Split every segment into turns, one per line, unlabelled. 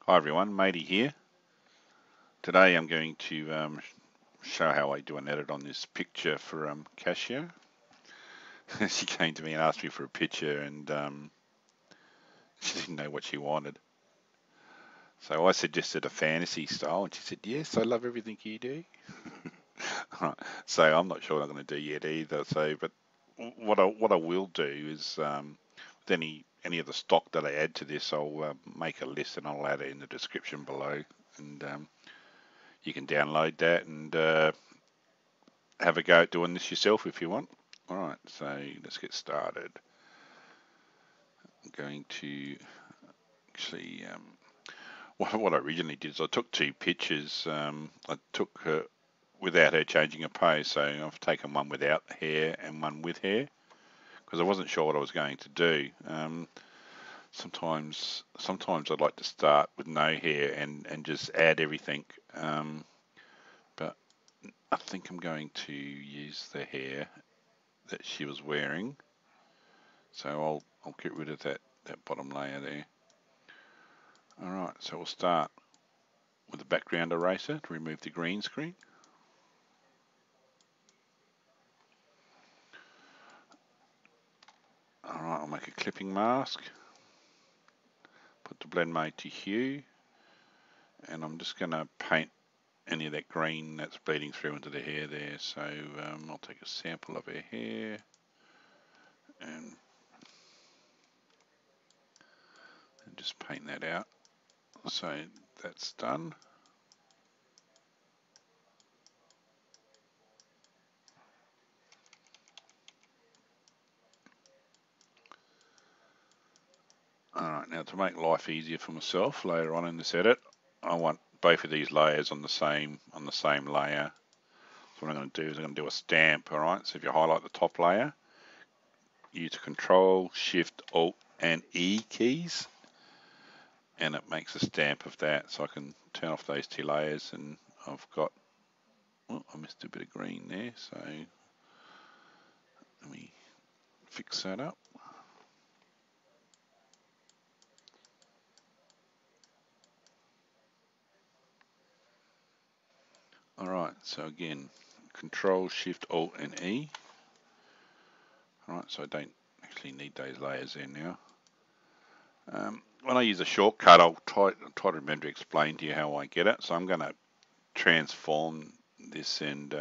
Hi everyone, Matey here. Today I'm going to show how I do an edit on this picture for Cassia. She came to me and asked me for a picture and she didn't know what she wanted. So I suggested a fantasy style and she said, yes, I love everything you do. So I'm not sure what I'm going to do yet either. But what I will do is with any of the stock that I add to this, I'll make a list and I'll add it in the description below. And you can download that and have a go at doing this yourself if you want. Alright, so let's get started. I'm going to actually, what I originally did is I took two pictures. I took her without her changing her pose, so I've taken one without hair and one with hair because I wasn't sure what I was going to do. Sometimes I'd like to start with no hair and just add everything, but I think I'm going to use the hair that she was wearing. So I'll get rid of that bottom layer there. Alright, so we'll start with the background eraser to remove the green screen. Alright, I'll make a clipping mask. Put the blend mode to hue. And I'm just going to paint any of that green that's bleeding through into the hair there. So I'll take a sample of her hair and just paint that out. So that's done. Alright, now to make life easier for myself later on in this edit, I want both of these layers on the same layer. So what I'm going to do is I'm going to do a stamp. Alright, so if you highlight the top layer, use Control, Shift, Alt and E keys, and it makes a stamp of that. So I can turn off those two layers and I've got, oh, I missed a bit of green there, so let me fix that up. Alright, so again, Control, Shift, Alt and E. Alright, so I don't actually need those layers there now. When I use a shortcut, I'll try to remember to explain to you how I get it. So I'm going to transform this and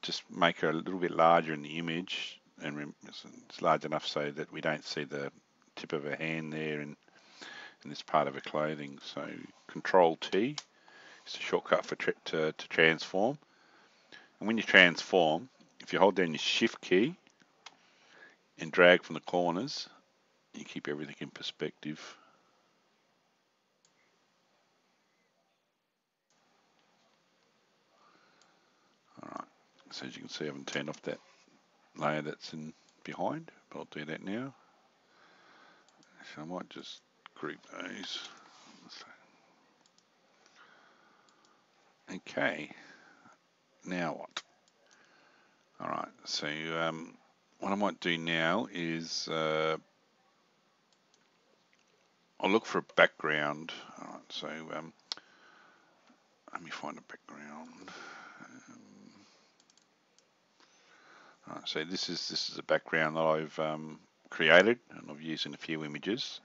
just make it a little bit larger in the image, and it's large enough so that we don't see the tip of her hand there in this part of her clothing. So Control T is a shortcut for to transform. And when you transform, if you hold down your Shift key and drag from the corners, you keep everything in perspective. Alright, so as you can see, I haven't turned off that layer that's in behind, but I'll do that now. So I might just group those. Okay, now what? Alright, so what I might do now is I'll look for a background. Alright, so let me find a background. Alright, so this is a background that I've created and I've used in a few images.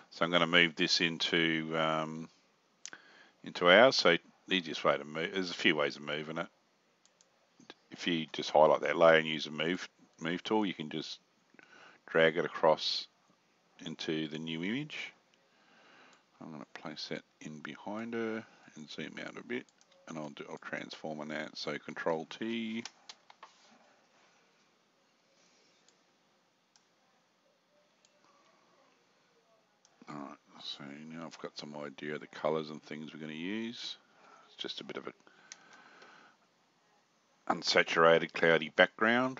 So I'm going to move this into ours. So the easiest way to move, there's a few ways of moving it. If you just highlight that layer and use a move tool, you can just drag it across into the new image. I'm going to place that in behind her and zoom out a bit, and I'll transform on that. So Control T. Alright, so now I've got some idea of the colours and things we're going to use. It's just a bit of a unsaturated cloudy background.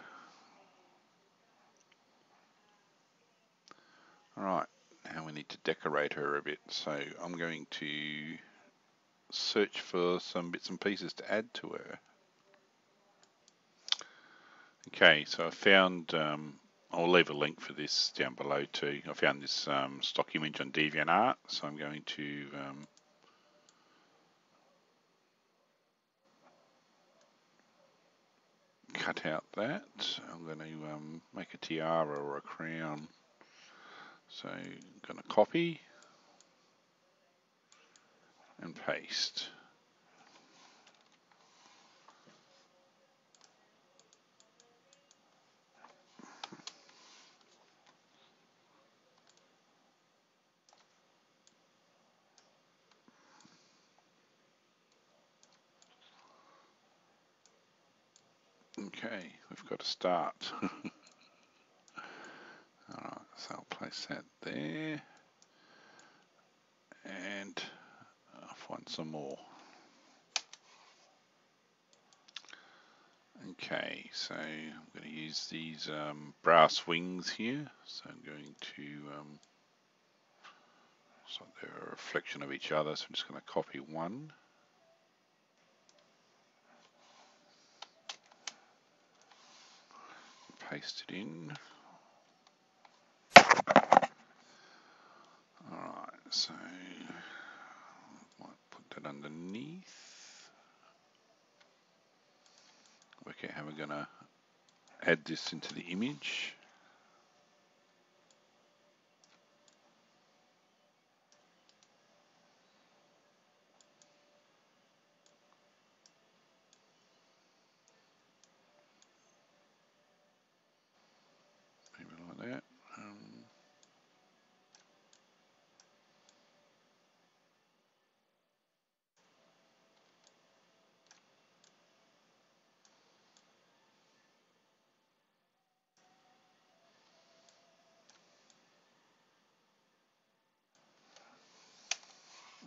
Alright, now we need to decorate her a bit, so I'm going to search for some bits and pieces to add to her. Okay, so I found I'll leave a link for this down below too. I found this stock image on DeviantArt, so I'm going to cut out that. I'm going to make a tiara or a crown. So I'm going to copy and paste. Okay, we've got to start. Alright, so I'll place that there. And I'll find some more. Okay, so I'm going to use these brass wings here. So I'm going to, so they're a reflection of each other, so I'm just going to copy one. Paste it in. Alright, so I might put that underneath. Work out how we're going to add this into the image. Maybe like that.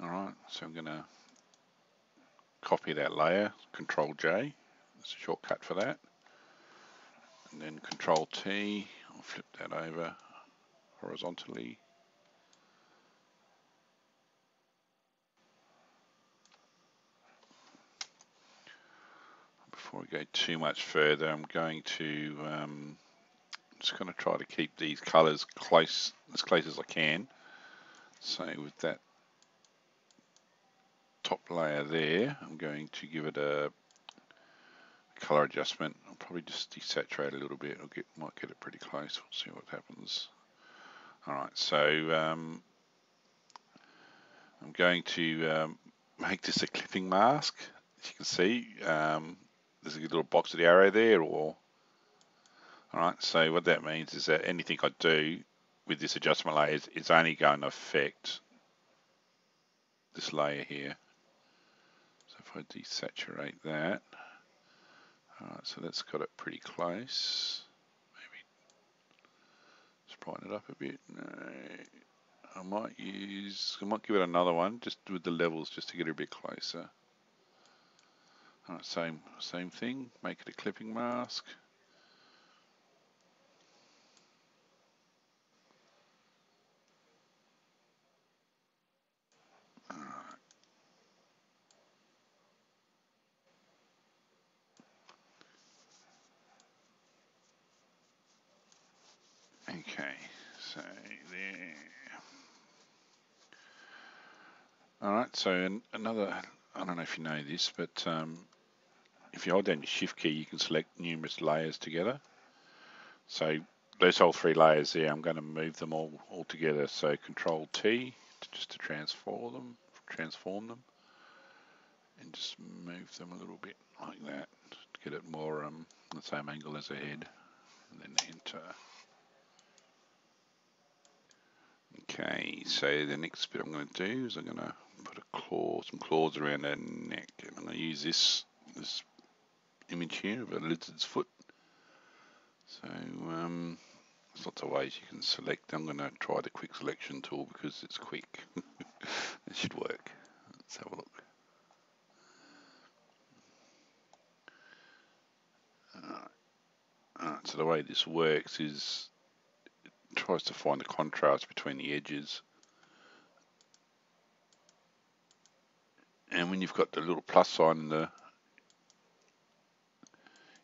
Alright, so I'm going to copy that layer, Control J, that's a shortcut for that, and then Control T, I'll flip that over horizontally. Before we go too much further, I'm going to just going to try to keep these colours close, as close as I can. So with that top layer there, I'm going to give it a color adjustment. I'll probably just desaturate a little bit. Might get it pretty close. We'll see what happens. Alright, so I'm going to make this a clipping mask. As you can see, there's a little box with the arrow there. Alright, so what that means is that anything I do with this adjustment layer is only going to affect this layer here. So if I desaturate that, alright, so that's got it pretty close. Maybe just brighten it up a bit. No, I might give it another one just with the levels just to get it a bit closer. Alright, same thing. Make it a clipping mask. Okay, so there. Alright, so another, I don't know if you know this, but if you hold down your shift key, you can select numerous layers together. So those whole three layers there, I'm going to move them all together. So Control T just to transform them, and just move them a little bit like that to get it more the same angle as the head, and then enter. Okay, so the next bit I'm going to do is I'm going to put some claws around her neck, and I'm going to use this image here of a lizard's foot. So there's lots of ways you can select. I'm going to try the quick selection tool because it's quick. It should work. Let's have a look. Alright, so the way this works is it tries to find the contrast between the edges. And when you've got the little plus sign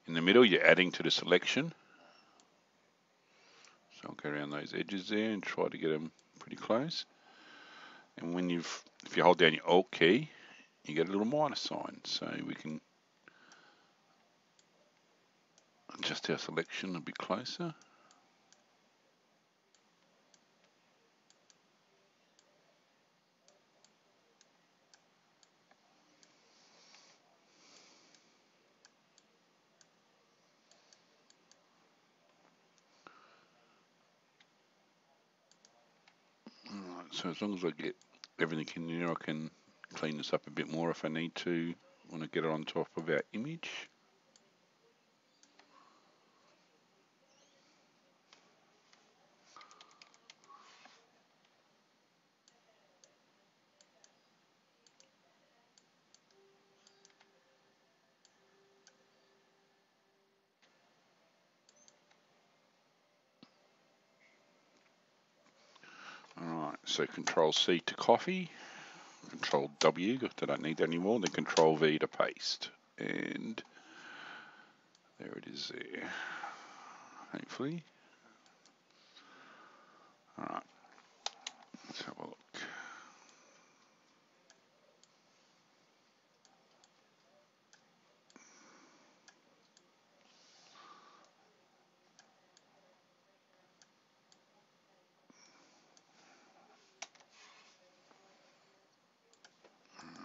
in the middle, you're adding to the selection. So I'll go around those edges there and try to get them pretty close. And when if you hold down your Alt key, you get a little minus sign. So we can adjust our selection a bit closer. Alright, so as long as I get everything in there, I can clean this up a bit more if I need to, when I get it on top of our image. Alright, so Control C to copy, Control W if I don't need that anymore, then Control V to paste. And there it is there, hopefully. Alright, let's have a look.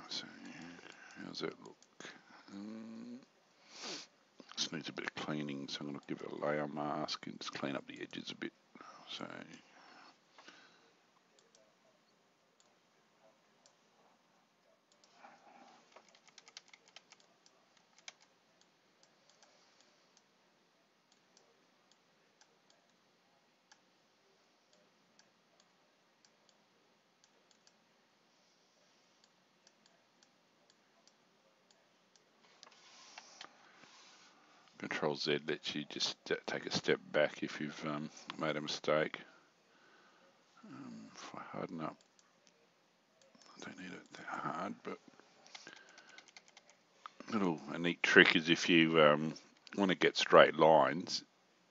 So, how's that look? This needs a bit of cleaning, so I'm going to give it a layer mask and just clean up the edges a bit. So, Control Z lets you just take a step back if you've made a mistake. If I harden up, I don't need it that hard, but a neat trick is if you want to get straight lines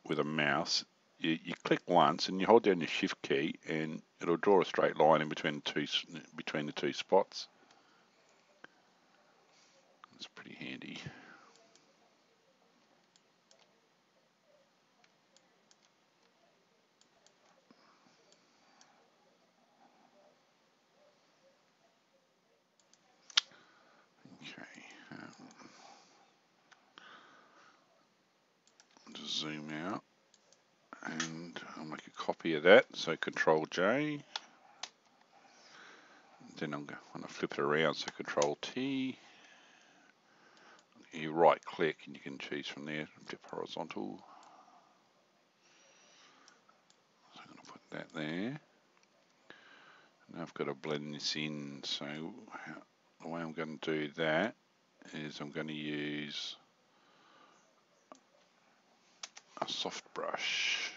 with a mouse, you click once and you hold down your Shift key and it'll draw a straight line in between the two spots. It's pretty handy. Okay, just zoom out and I'll make a copy of that. So Control J. Then I'm going to flip it around, so Control T. You right click and you can choose from there, flip horizontal. So I'm going to put that there. Now I've got to blend this in, so the way I'm going to do that is I'm going to use a soft brush.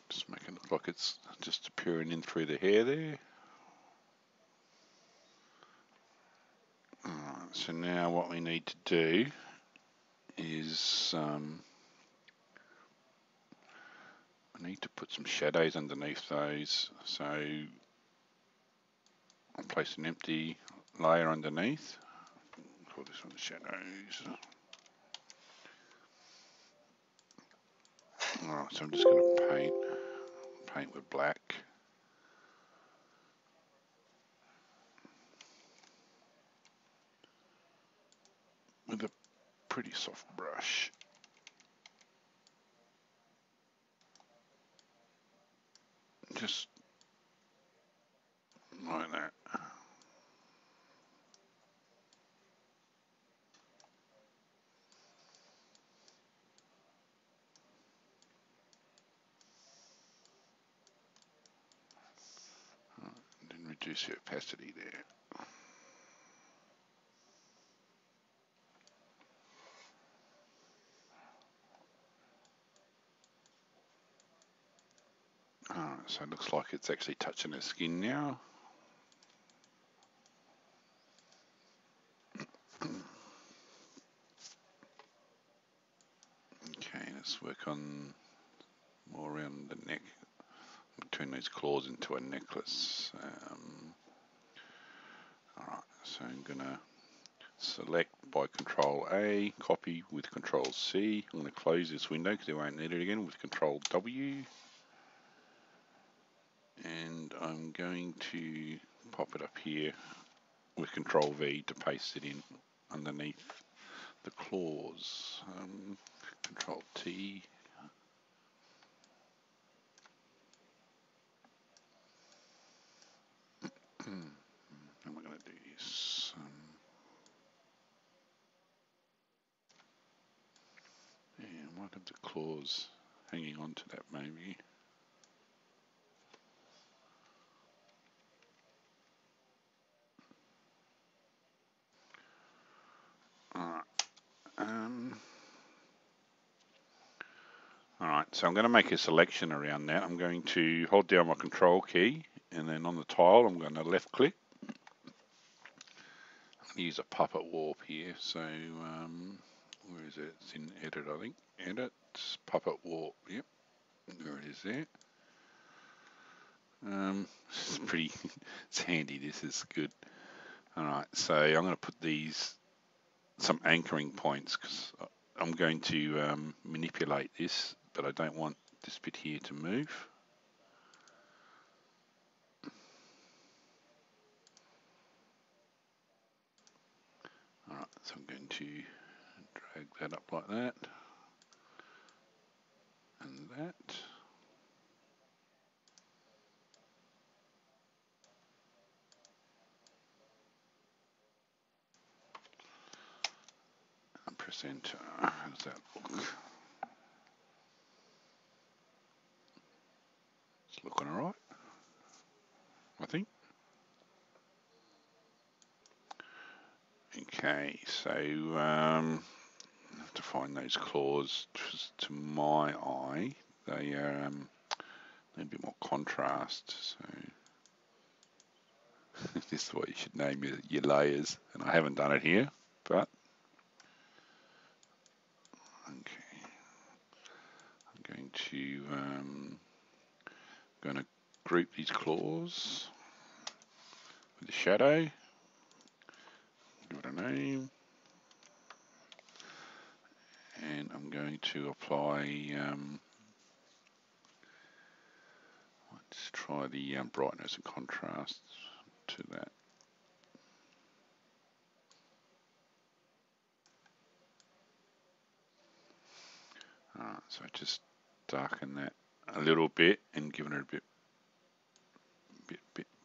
Just make it look like it's just appearing in through the hair there. Alright, so now what we need to do is I need to put some shadows underneath those. So I'll place an empty layer underneath. Call this one shadows. Alright, so I'm just going to paint with black. With a pretty soft brush. Just like that. reduce the opacity there. Alright, so it looks like it's actually touching the skin now. Okay, let's work on more around the neck. Turn these claws into a necklace. Alright, so I'm gonna select by Control A, copy with Control C. I'm going to close this window because I won't need it again with Control W. And I'm going to pop it up here with Control V to paste it in underneath the claws. Control T. And we're going to do this. Yeah, I might have the claws hanging on to that maybe. Alright. Alright, so I'm going to make a selection around that. I'm going to hold down my Control key, and then on the tile I'm going to left click. Use a puppet warp here, so where is it? It's in edit, I think. Edit, puppet warp, yep, there it is there. It's pretty, it's handy, this is good. Alright, so I'm going to put these, some anchoring points, because I'm going to manipulate this, but I don't want this bit here to move. Alright, so I'm going to drag that up like that, and that. And press enter. How does that look? It's looking alright, I think. Okay, so I have to find those claws. To my eye, they are need a bit more contrast. So this is what you should name your layers, and I haven't done it here, but okay. I'm going to group these claws with the shadow. Give it a name. And I'm going to apply, let's try the brightness and contrast to that. Alright, so just darken that a little bit and giving it a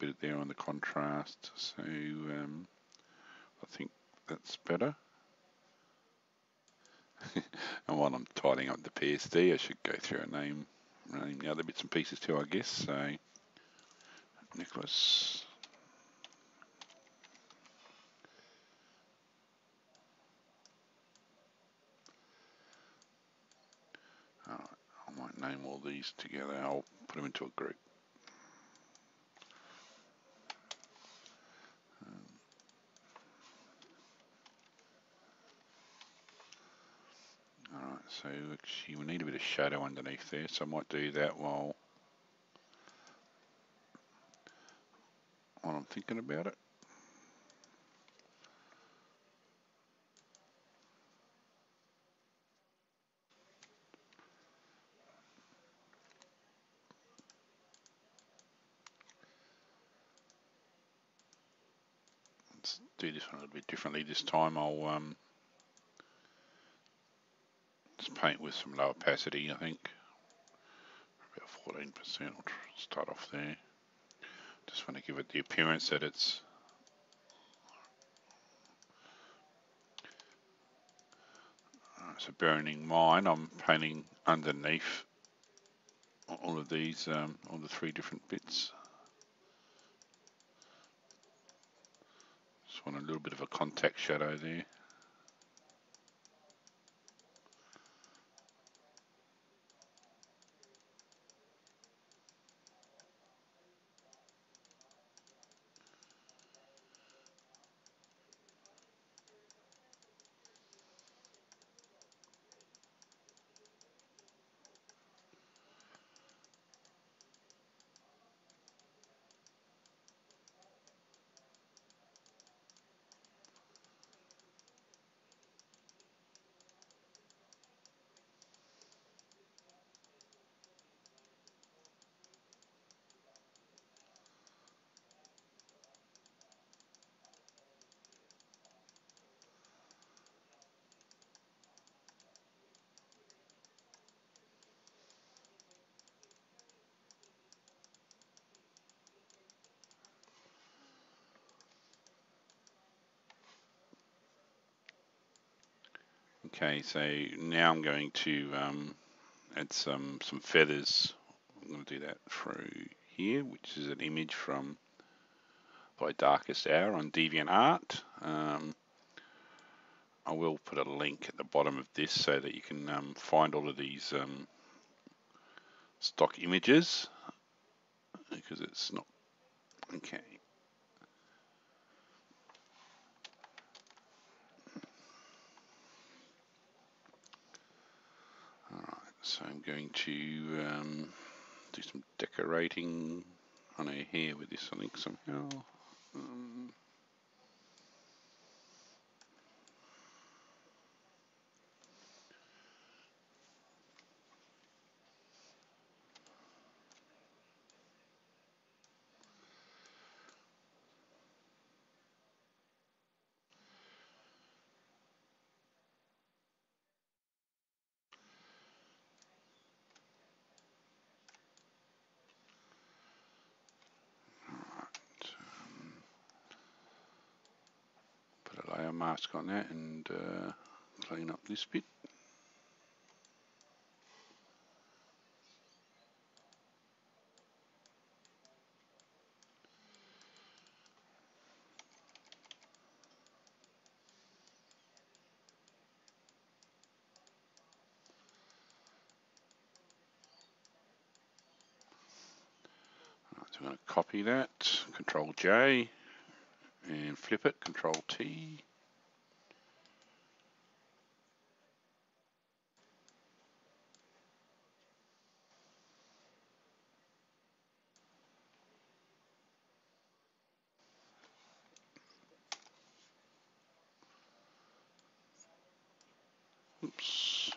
bit there on the contrast. So I think that's better. And while I'm tidying up the PSD, I should go through and name the other bits and pieces too, I guess. So Nicholas. Alright, I might name all these together. I'll put them into a group. Alright, so actually we need a bit of shadow underneath there, so I might do that while I'm thinking about it. Let's do this one a little bit differently this time. I'll just paint with some low opacity, I think. About 14%. I'll start off there. Just want to give it the appearance that it's so bearing in mind I'm painting underneath all of these, all the three different bits. want a little bit of a contact shadow there. Okay, so now I'm going to add some feathers. I'm going to do that through here, which is an image from by Darkest Hour on DeviantArt. I will put a link at the bottom of this so that you can find all of these stock images, because it's not okay. Alright, so I'm going to do some decorating on her hair with this, I think, somehow. Put a layer mask on that and clean up this bit. So I'm going to copy that, Control J, and flip it, Control T. Oops.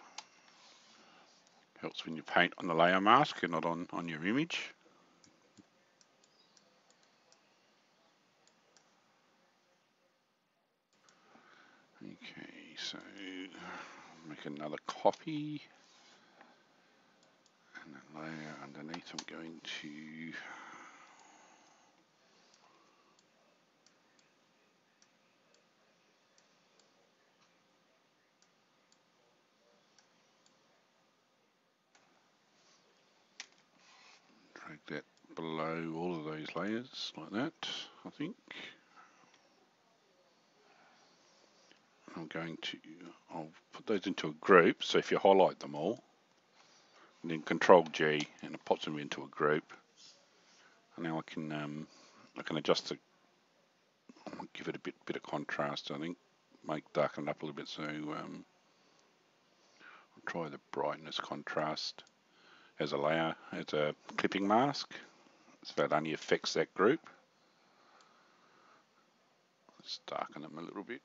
Helps when you paint on the layer mask and not on your image. Okay, so make another copy. And then layer underneath, I'm going to drag that below all of those layers like that, I think. I'll put those into a group, so if you highlight them all, and then Control G, and it pops them into a group. And now I can adjust it, give it a bit of contrast, I think, darken it up a little bit. So I'll try the brightness contrast as a layer, as a clipping mask, so it only affects that group. Let's darken them a little bit.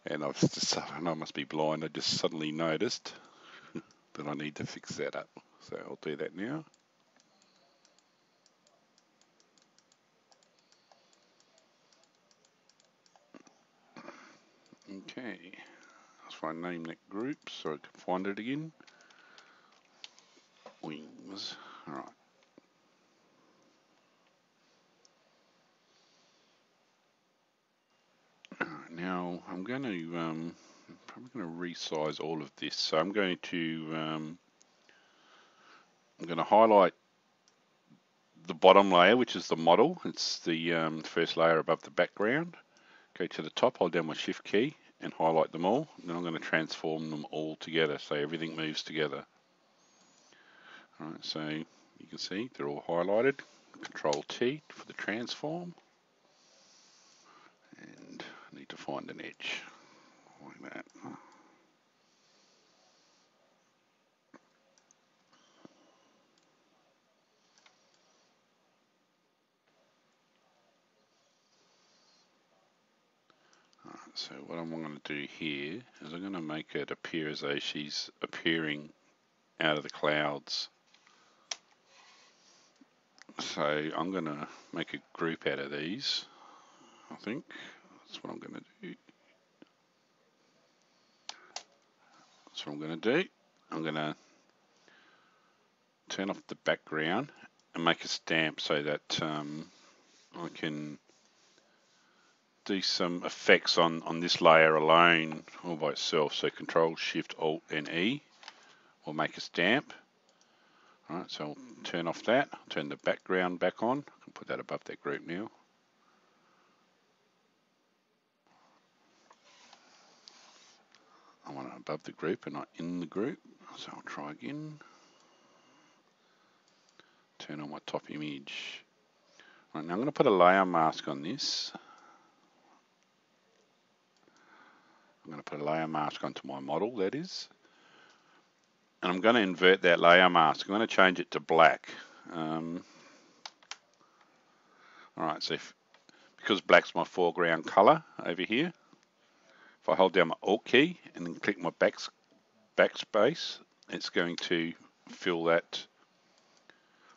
And I must be blind, I just suddenly noticed that I need to fix that up. So I'll do that now. Okay, let's try and name that group so I can find it again. Wings, alright. Now I'm going to probably going to resize all of this. So I'm going to highlight the bottom layer, which is the model. It's the first layer above the background. Go to the top, hold down my Shift key and highlight them all. And then I'm going to transform them all together so everything moves together. Alright, so you can see they're all highlighted. Control T for the transform. And I need to find an edge like that. So what I'm going to do here is I'm going to make it appear as though she's appearing out of the clouds. So I'm going to make a group out of these, I think. That's what I'm going to do. That's what I'm going to do. I'm going to turn off the background and make a stamp so that I can do some effects on this layer alone all by itself. So Control Shift Alt and E will make a stamp. Alright, so I'll turn off that, turn the background back on, I can put that above that group now. I want it above the group and not in the group, so I'll try again. Turn on my top image. Right, now I'm going to put a layer mask on this. I'm going to put a layer mask onto my model, that is. And I'm going to invert that layer mask. I'm going to change it to black. Alright, so because black's my foreground color over here, if I hold down my Alt key and then click my backspace, it's going to fill that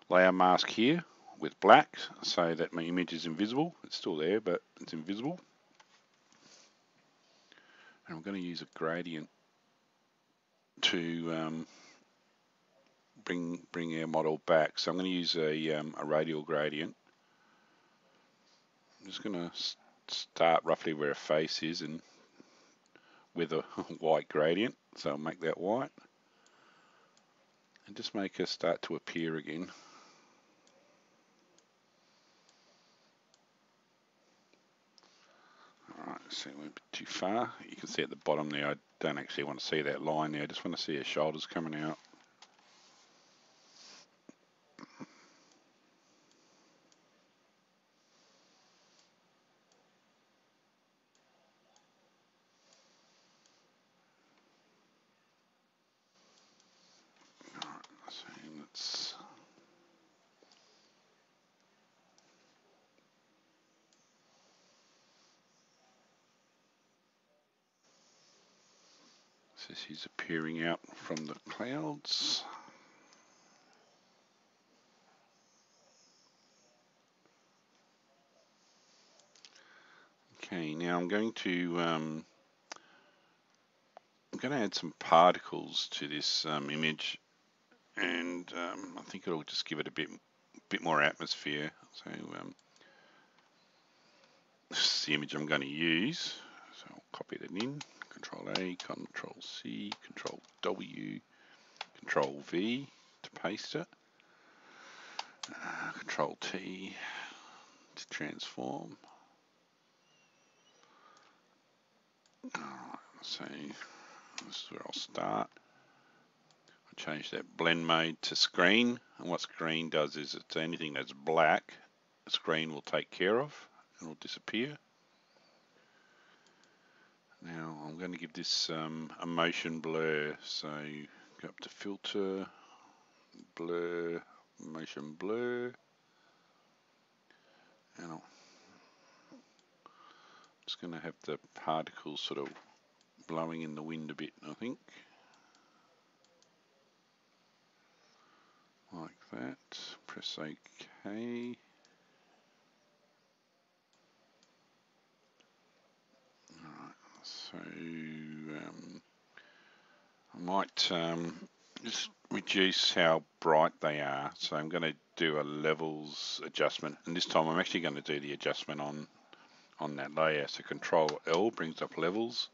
layer mask here with black so that my image is invisible. It's still there, but it's invisible. And I'm going to use a gradient to bring our model back. So I'm going to use a radial gradient. I'm just going to start roughly where a face is and with a white gradient. So I'll make that white. And just make her start to appear again. Alright, so we went a bit too far. You can see at the bottom there, I don't actually want to see that line there. I just want to see her shoulders coming out. Alright, so let's... So she's appearing out from the clouds. Okay, now I'm going to add some particles to this image, and I think it'll just give it a bit more atmosphere. So this is the image I'm going to use. So I'll copy that in. Control A, Control C, Control W, Control V to paste it. Control T to transform. Alright, so this is where I'll start. I'll change that blend mode to screen, and what screen does is it's anything that's black, the screen will take care of. It will disappear. Now I'm going to give this a motion blur, so go up to filter, blur, motion blur, and I'm just going to have the particles sort of blowing in the wind a bit, I think. Like that. Press OK. Alright, so I might just reduce how bright they are. So I'm going to do a levels adjustment, and this time I'm actually going to do the adjustment on that layer. So Control L brings up levels.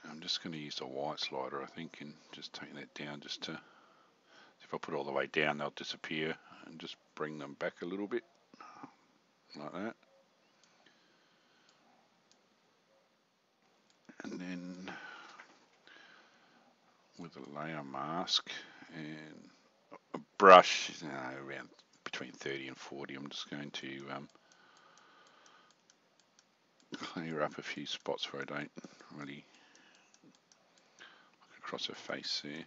I'm just going to use the white slider, I think, and just take that down just to, if if I put it all the way down, they'll disappear, and just bring them back a little bit, like that. And then with a layer mask and a brush, around between 30 and 40, I'm just going to clear up a few spots where I don't really look across her face there.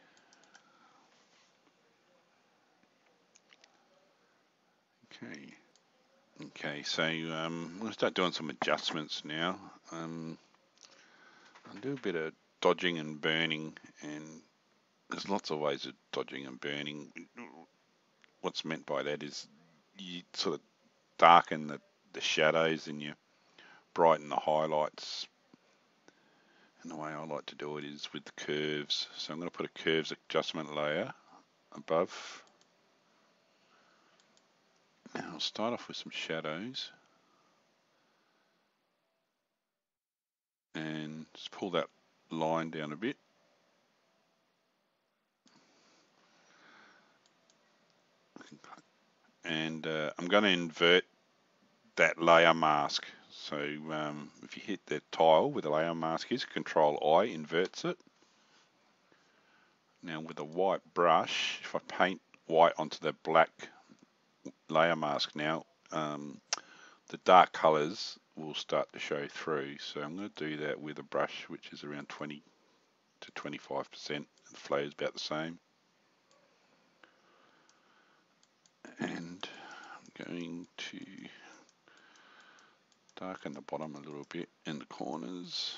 Okay, so I'm going to start doing some adjustments now. I'll do a bit of dodging and burning, and there's lots of ways of dodging and burning. What's meant by that is you sort of darken the shadows and you brighten the highlights. And the way I like to do it is with the curves. So I'm going to put a curves adjustment layer above. Now I'll start off with some shadows. And just pull that line down a bit. And I'm going to invert that layer mask. So if you hit the tile where the layer mask is, Control I inverts it. Now with a white brush, if I paint white onto the black layer mask now, the dark colours will start to show through. So I'm going to do that with a brush which is around 20 to 25%. The flow is about the same. And I'm going to darken the bottom a little bit in the corners.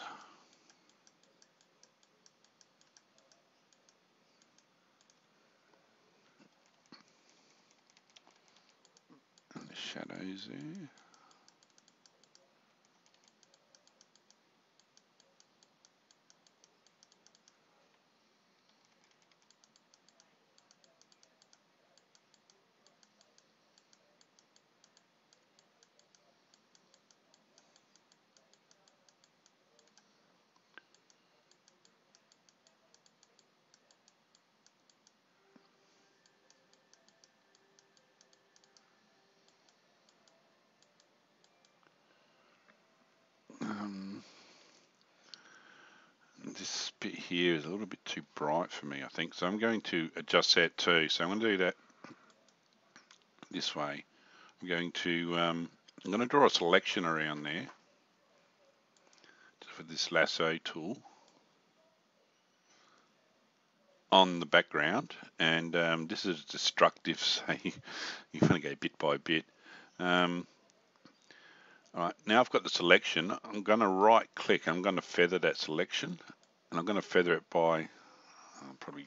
And the shadows there. This bit here is a little bit too bright for me, I think. So I'm going to adjust that too. So I'm going to do that this way. I'm going to draw a selection around there with this lasso tool on the background, and this is destructive, so you want to go bit by bit. All right, now I've got the selection. I'm going to right click. I'm going to feather that selection, and I'm going to feather it by probably,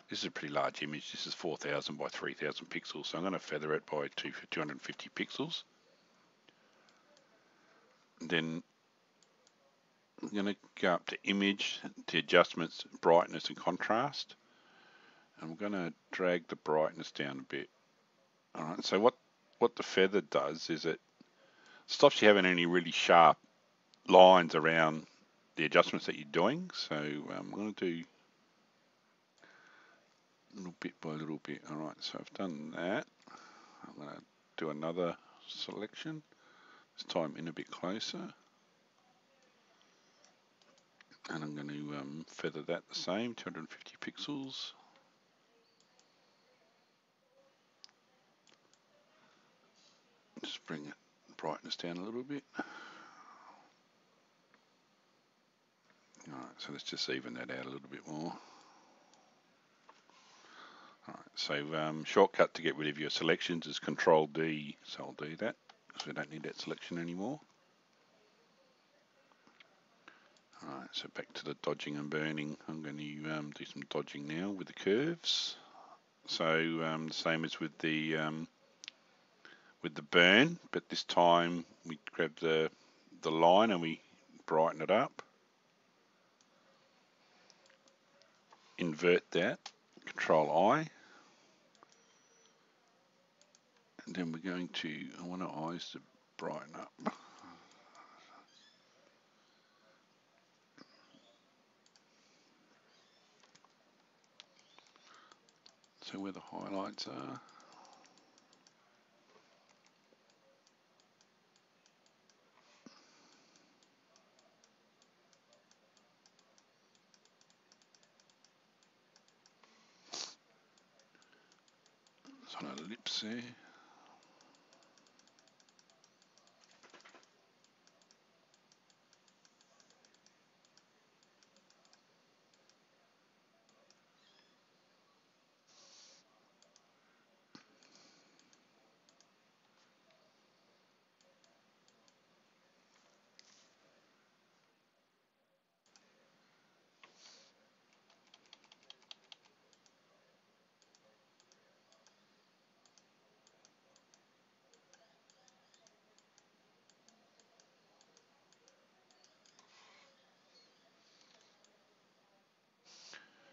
this is a pretty large image. This is 4,000 by 3,000 pixels. So I'm going to feather it by 250 pixels. And then I'm going to go up to image, to adjustments, brightness and contrast. And I'm going to drag the brightness down a bit. All right, so what the feather does is it stops you having any really sharp lines around the adjustments that you're doing. So I'm going to do little bit by little bit. All right, so I've done that. I'm going to do another selection, this time in a bit closer. And I'm going to feather that the same, 250 pixels. Just bring it brightness down a little bit. Alright, so let's just even that out a little bit more. Alright, so shortcut to get rid of your selections is Control D, so I'll do that because we don't need that selection anymore. Alright, so back to the dodging and burning. I'm going to do some dodging now with the curves. So the same as with the burn, but this time we grab the line and we brighten it up. Invert that, Control I. And then we're going to, I want our eyes to brighten up. So So where the highlights are. It's on her lips there.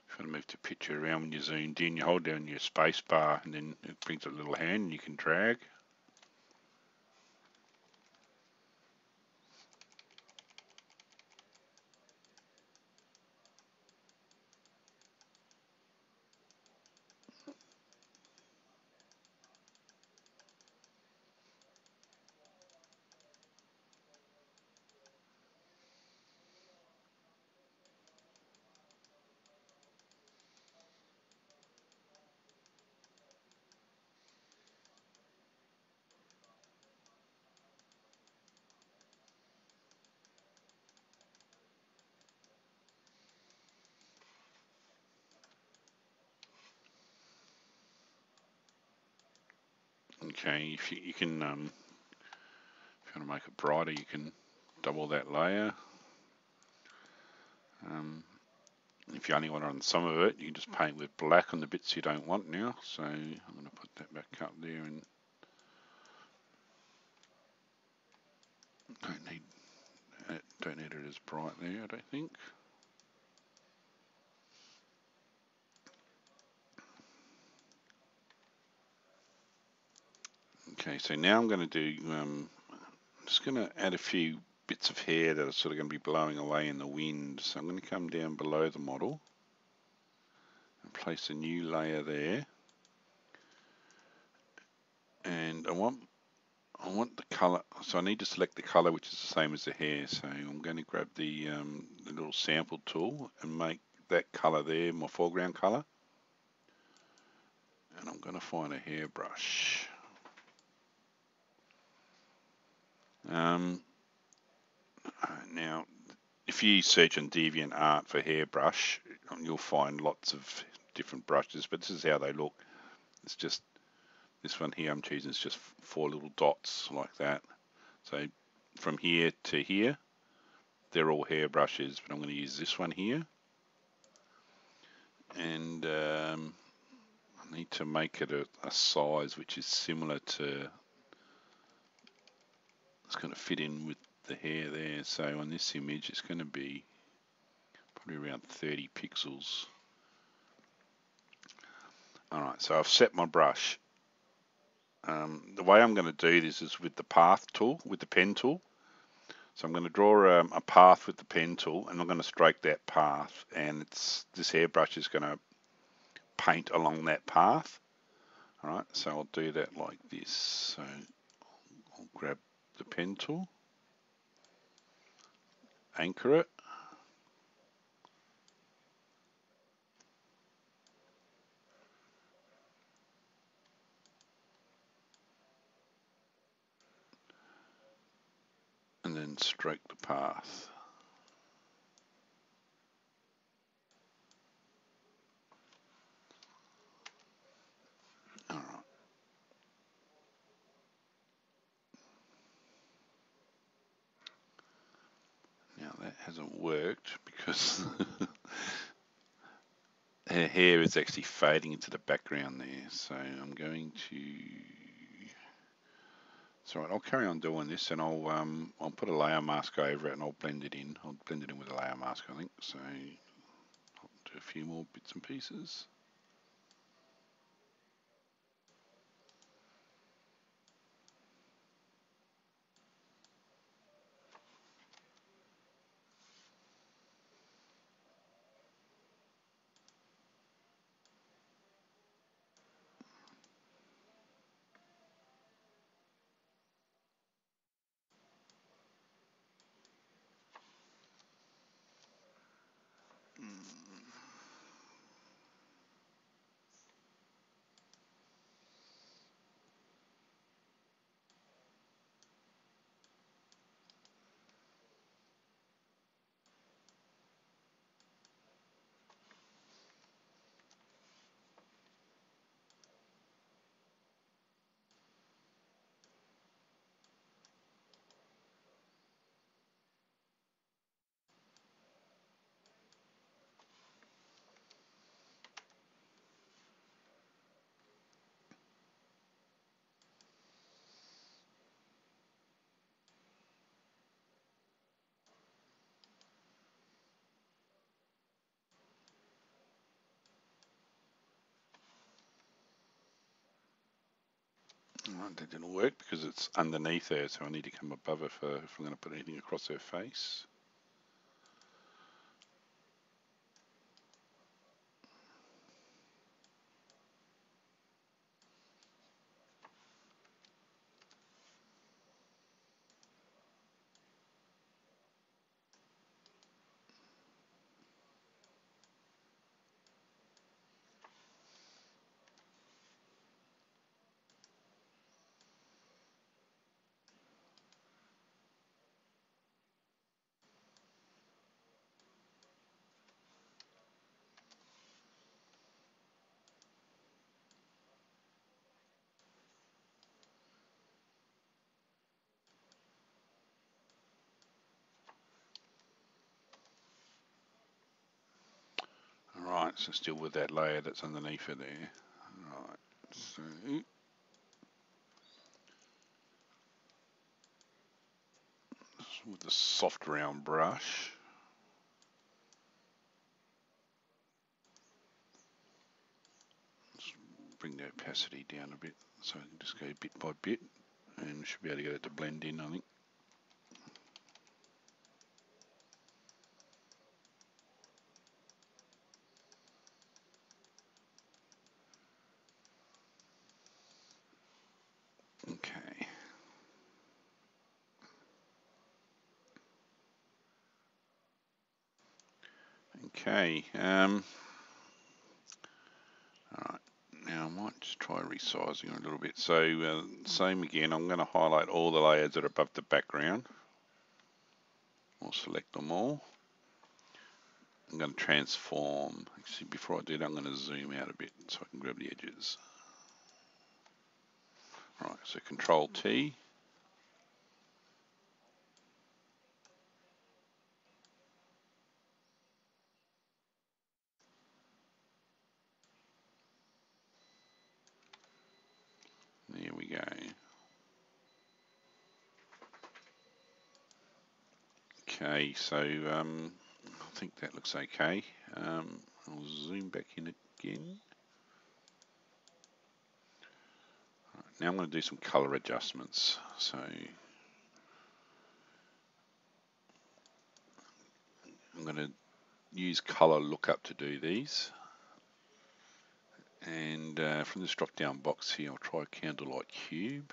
If you want to move the picture around when you're zoomed in, you hold down your space bar and then it brings a little hand and you can drag. Okay, if you can, if you want to make it brighter, you can double that layer. If you only want it on some of it, you can just paint with black on the bits you don't want now. So I'm going to put that back up there and don't need it as bright there, I don't think. Okay, so now I'm going to do, I'm just going to add a few bits of hair that are sort of going to be blowing away in the wind. So I'm going to come down below the model and place a new layer there. And I want the color, so I need to select the color which is the same as the hair. So I'm going to grab the little sample tool and make that color there my foreground color. And I'm going to find a hairbrush. Now, if you search on DeviantArt for hairbrush, you'll find lots of different brushes, but this is how they look. It's just this one here I'm choosing is just 4 little dots like that. So from here to here, they're all hairbrushes, but I'm going to use this one here. And I need to make it a size which is similar to, it's going to fit in with the hair there. So on this image, it's going to be probably around 30 pixels. Alright, so I've set my brush. The way I'm going to do this is with the path tool, with the pen tool. So I'm going to draw a path with the pen tool and I'm going to stroke that path, and this hairbrush is going to paint along that path. Alright, so I'll do that like this. So I'll grab the pen tool, anchor it, and then stroke the path. Alright. Now that hasn't worked because her hair is actually fading into the background there. So I'm going to, it's alright, I'll carry on doing this and I'll put a layer mask over it and I'll blend it in. I'll blend it in with a layer mask, I think. So I'll do a few more bits and pieces. Right, that didn't work because it's underneath her, so I need to come above her if I'm going to put anything across her face. Alright, so still with that layer that's underneath her there. Alright, so with the soft round brush, let's bring the opacity down a bit so I can just go bit by bit and should be able to get it to blend in, I think. Okay. Okay. Alright. Now I might just try resizing a little bit. So same again, I'm going to highlight all the layers that are above the background. I'll select them all. I'm going to transform. Actually, before I do that, I'm going to zoom out a bit so I can grab the edges. Right, so Control T. There we go. Okay, so I think that looks okay. I'll zoom back in again. Right, now I'm going to do some color adjustments. So I'm going to use color lookup to do these. And from this drop down box here, I'll try Candlelight Cube.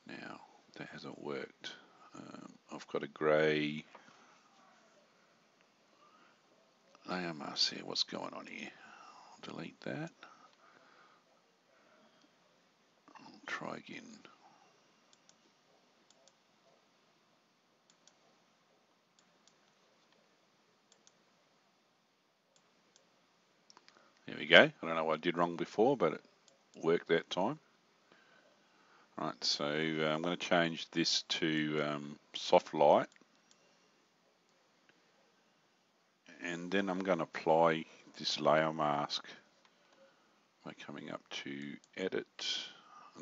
Now, that hasn't worked. I've got a grey layer mask here. What's going on here? I'll delete that. I'll try again. There we go. I don't know what I did wrong before, but it worked that time. Right, so I'm going to change this to soft light. And then I'm going to apply this layer mask by coming up to Edit,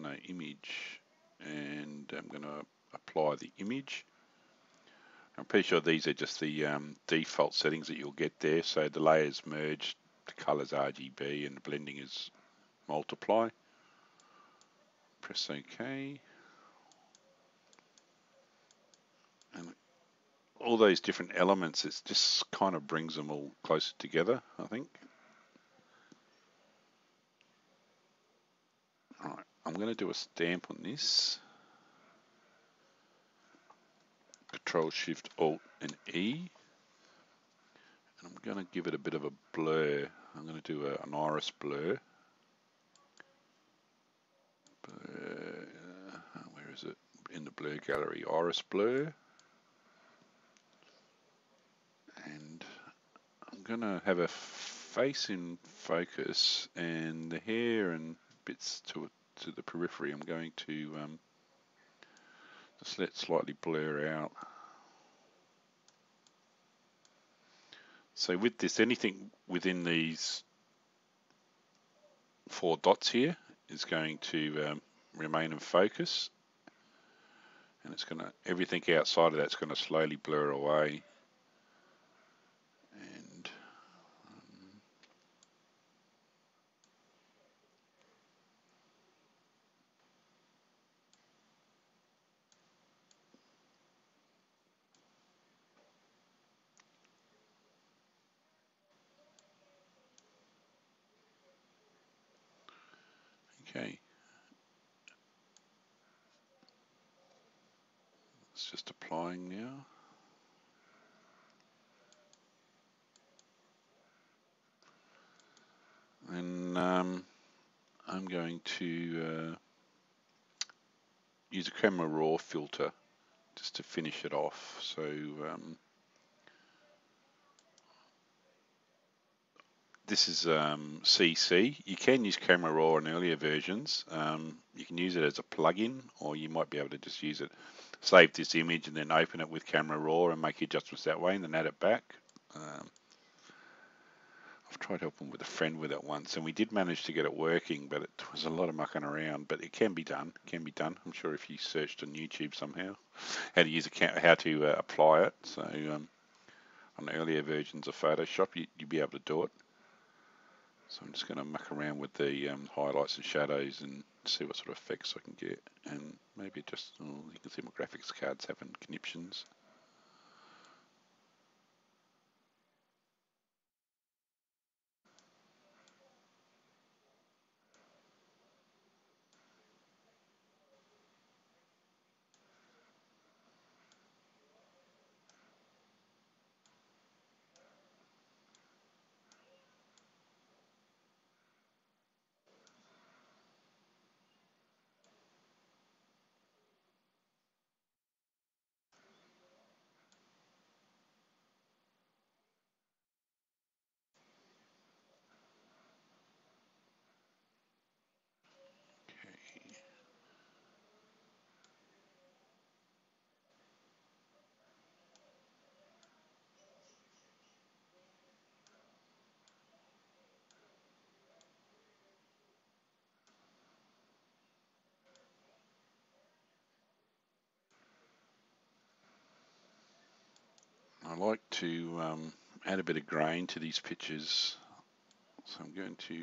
no, Image, and I'm going to apply the image. I'm pretty sure these are just the default settings that you'll get there. So the layers merge, the colors RGB, and the blending is multiply. Press OK. And all those different elements, it just kind of brings them all closer together, I think. Alright, I'm going to do a stamp on this. Control Shift Alt and E. And I'm going to give it a bit of a blur. I'm going to do an iris blur. Where is it? In the blur gallery, iris blur. And I'm going to have a face in focus, and the hair and bits to the periphery I'm going to just let slightly blur out. So with this, anything within these 4 dots here is going to remain in focus, and it's going to, everything outside of that's going to slowly blur away. And Okay. It's just applying now. And I'm going to use a camera raw filter just to finish it off. So this is CC. You can use camera raw in earlier versions. You can use it as a plugin, or you might be able to just use it, save this image and then open it with camera raw and make adjustments that way and then add it back. I've tried helping with a friend with it once, and we did manage to get it working, but it was a lot of mucking around. But it can be done. It can be done. I'm sure if you searched on YouTube somehow how to use how to apply it. So on earlier versions of Photoshop, you'd be able to do it. So I'm just going to muck around with the highlights and shadows and see what sort of effects I can get, and maybe just you can see my graphics cards having conniptions. I like to add a bit of grain to these pictures, so I'm going to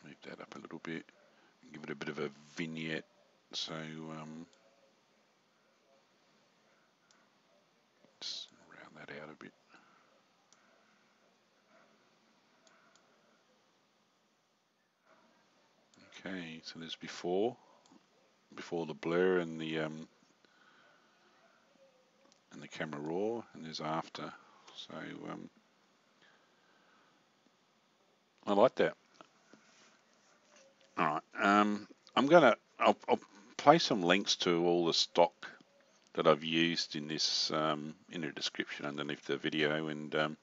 move that up a little bit, give it a bit of a vignette. So just round that out a bit. Okay, so there's before the blur and the camera raw, and there's after. So I like that. All right, I'll place some links to all the stock that I've used in this in the description underneath the video, and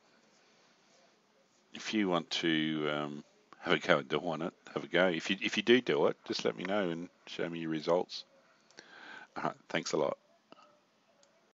if you want to have a go at doing it, have a go. If you do it, just let me know and show me your results. All right, thanks a lot.